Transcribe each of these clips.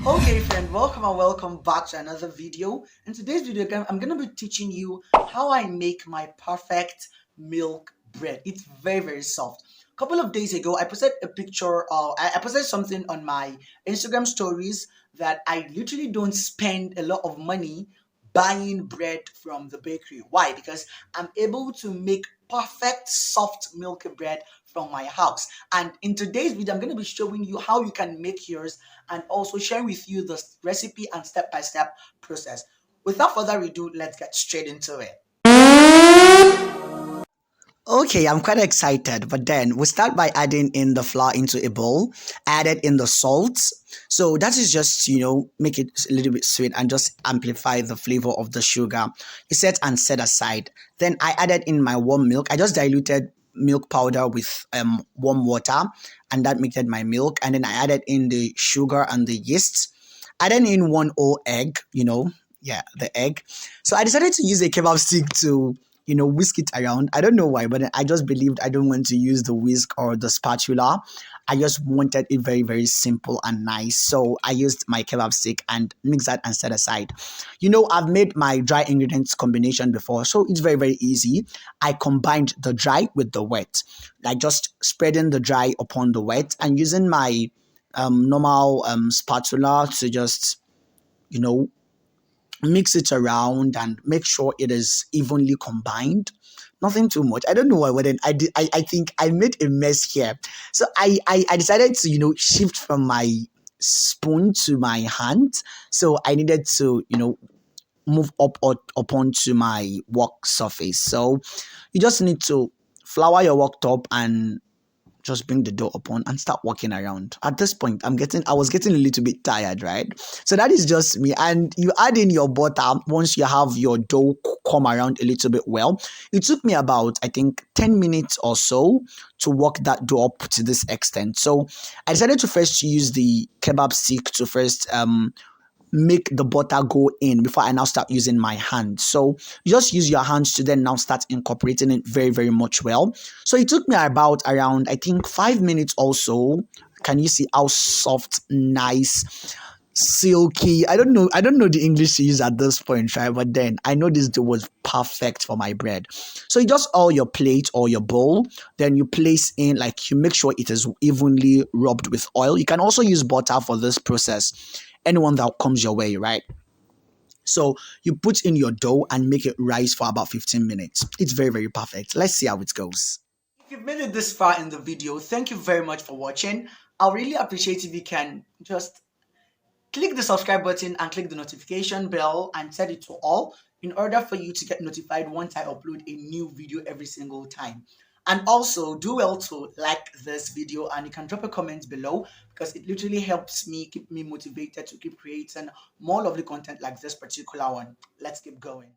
Okay friend, welcome and welcome back to another video. In today's video I'm going to be teaching you how I make my perfect milk bread. It's very soft. A couple of days ago I posted a picture, I posted something on my Instagram stories that I literally don't spend a lot of money buying bread from the bakery. Why? Because I'm able to make perfect soft milk bread from my house. And in today's video I'm going to be showing you how you can make yours and also share with you the recipe and step-by-step process. Without further ado, let's get straight into it. Okay, I'm quite excited, but then we start by adding in the flour into a bowl, added in the salt. So that is just, make it a little bit sweet and just amplify the flavor of the sugar. It's set and set aside. Then I added in my warm milk. I just diluted milk powder with warm water, and that mixed my milk. And then I added in the sugar and the yeast. Added in one whole egg, yeah, the egg. So I decided to use a kebab stick to whisk it around. I don't know why, but I just believed I don't want to use the whisk or the spatula. I just wanted it very simple and nice. So I used my kebab stick and mixed that and set aside. I've made my dry ingredients combination before, so it's very easy. I combined the dry with the wet, like just spreading the dry upon the wet and using my normal spatula to just, mix it around and make sure it is evenly combined. Nothing too much. I don't know why, but then I think I made a mess here. So I decided to shift from my spoon to my hand. So I needed to move up onto my work surface. So you just need to flour your worktop and just bring the dough upon and start walking around. At this point, I was getting a little bit tired, right? So that is just me. And you add in your butter once you have your dough come around a little bit well. It took me about, I think, 10 minutes or so to work that dough up to this extent. So I decided to first use the kebab stick to first make the butter go in before I now start using my hand. So you just use your hands to then now start incorporating it very much well. So it took me about around, I think, 5 minutes or so. Can you see how soft, nice, silky? I don't know the English to use at this point, right? But then I know this dough was perfect for my bread. So you just oil your plate or your bowl, then you place in, like, you make sure it is evenly rubbed with oil. You can also use butter for this process, anyone that comes your way, right? So you put in your dough and make it rise for about 15 minutes. It's very perfect. Let's see how it goes. If you've made it this far in the video, thank you very much for watching. I'll really appreciate if you can just click the subscribe button and click the notification bell and set it to all in order for you to get notified once I upload a new video every single time. And also do well to like this video, and you can drop a comment below because it literally helps me, keep me motivated to keep creating more lovely content like this particular one. Let's keep going.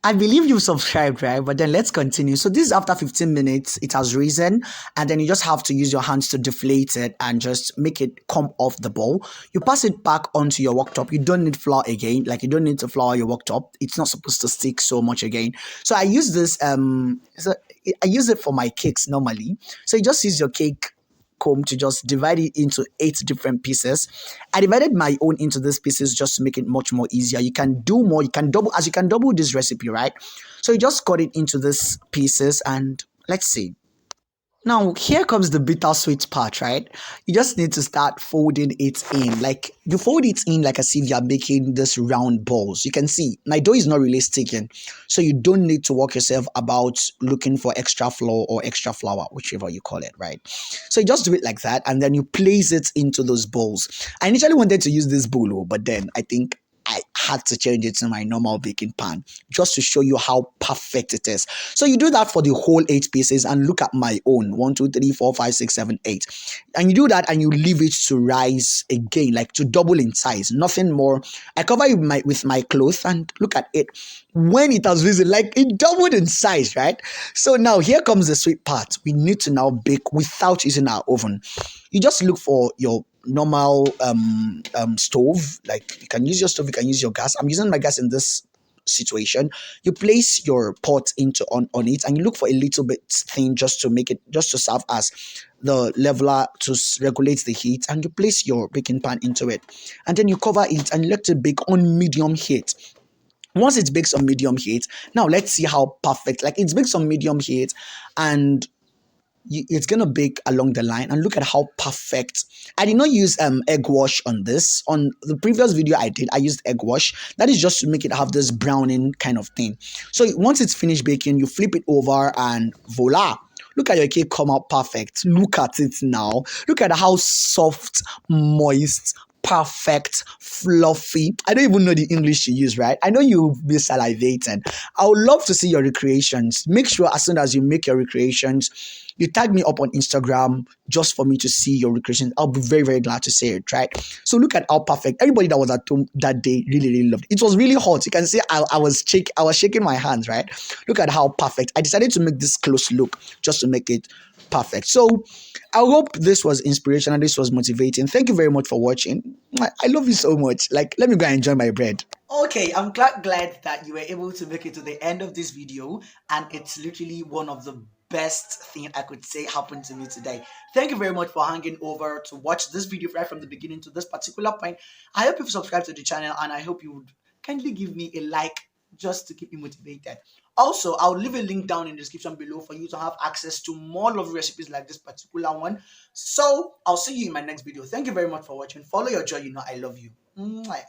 I believe you subscribed, right? But then let's continue. So this is after 15 minutes, it has risen, and then you just have to use your hands to deflate it and just make it come off the bowl. You pass it back onto your worktop. You don't need flour again. Like, you don't need to flour your worktop. It's not supposed to stick so much again. So I use this, I use it for my cakes normally. So you just use your cake comb to just divide it into 8 different pieces. I divided my own into these pieces just to make it much more easier. You can do more. You can double this recipe, right? So you just cut it into these pieces, and let's see. Now, here comes the bittersweet part, right? You just need to start folding it in. Like, you fold it in like as if you're making this round balls. You can see my dough is not really sticking. So you don't need to work yourself about looking for extra flour or extra flour, whichever you call it, right? So you just do it like that, and then you place it into those bowls. I initially wanted to use this bowl, but then I think I had to change it to my normal baking pan just to show you how perfect it is. So you do that for the whole 8 pieces, and look at my own 1, 2, 3, 4, 5, 6, 7, 8. And you do that and you leave it to rise again, like to double in size, nothing more. I cover it with my cloth, and look at it. When it has risen, like, it doubled in size, right? So now here comes the sweet part. We need to now bake without using our oven. You just look for your normal stove. Like, you can use your stove, you can use your gas. I'm using my gas in this situation, you place your pot into on it, and you look for a little bit thin, just to make it, just to serve as the leveler to regulate the heat, and you place your baking pan into it, and then you cover it and let it bake on medium heat. Once it bakes on medium heat, now let's see how perfect, like it bakes on medium heat, and it's gonna bake along the line, and look at how perfect. I did not use egg wash on this. On the previous video I did, I used egg wash. That is just to make it have this browning kind of thing. So once it's finished baking, you flip it over, and voila, look at your cake come out perfect. Look at it now. Look at how soft, moist, perfect, fluffy. I don't even know the English to use, right? I know you'll be salivating. I would love to see your recreations. Make sure as soon as you make your recreations, you tag me up on Instagram just for me to see your recreations. I'll be very, very glad to see it, right? So look at how perfect. Everybody that was at home that day really, really loved it. It was really hot. You can see I was shaking my hands, right? Look at how perfect. I decided to make this close look just to make it perfect. So I hope this was inspirational. This was motivating. Thank you very much for watching. I love you so much. Like, let me go and enjoy my bread. Okay, I'm glad that you were able to make it to the end of this video, and it's literally one of the best thing I could say happened to me today. Thank you very much for hanging over to watch this video right from the beginning to this particular point. I hope you've subscribed to the channel, and I hope you would kindly give me a like just to keep me motivated. Also, I'll leave a link down in the description below for you to have access to more lovely recipes like this particular one. So I'll see you in my next video. Thank you very much for watching. Follow your joy. You know I love you. Mwah.